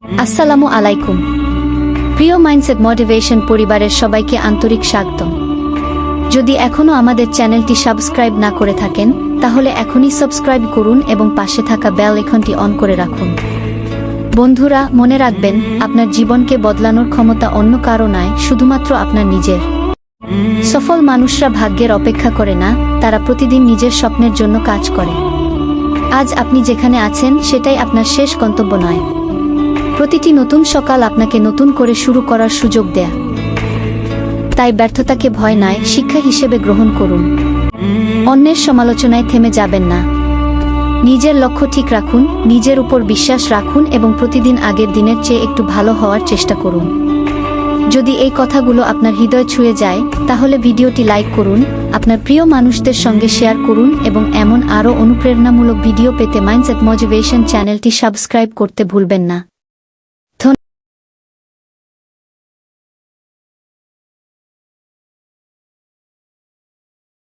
আসসালামু আলাইকুম প্রিয় মাইন্ডসেট মোটিভেশন পরিবারের সবাইকে আন্তরিক স্বাগতম। যদি এখনও আমাদের চ্যানেলটি সাবস্ক্রাইব না করে থাকেন তাহলে এখনই সাবস্ক্রাইব করুন এবং পাশে থাকা বেল আইকনটি অন করে রাখুন। বন্ধুরা, মনে রাখবেন, আপনার জীবনকে বদলানোর ক্ষমতা অন্য কারো নয়, শুধুমাত্র আপনার নিজের। সফল মানুষরা ভাগ্যের অপেক্ষা করে না, তারা প্রতিদিন নিজের স্বপ্নের জন্য কাজ করে। আজ আপনি যেখানে আছেন সেটাই আপনার শেষ গন্তব্য নয়। প্রতিটি নতুন সকাল আপনাকে নতুন করে শুরু করার সুযোগ দেয়া। তাই ব্যর্থতাকে ভয় নয়, শিক্ষা হিসেবে গ্রহণ করুন। অন্যের সমালোচনায় থেমে যাবেন না। নিজের লক্ষ্য ঠিক রাখুন, নিজের উপর বিশ্বাস রাখুন এবং প্রতিদিন আগের দিনের চেয়ে একটু ভালো হওয়ার চেষ্টা করুন। যদি এই কথাগুলো আপনার হৃদয় ছুঁয়ে যায় তাহলে ভিডিওটি লাইক করুন, আপনার প্রিয় মানুষদের সঙ্গে শেয়ার করুন এবং এমন আরও অনুপ্রেরণামূলক ভিডিও পেতে মাইন্ডসেট মোটিভেশন চ্যানেলটি সাবস্ক্রাইব করতে ভুলবেন না।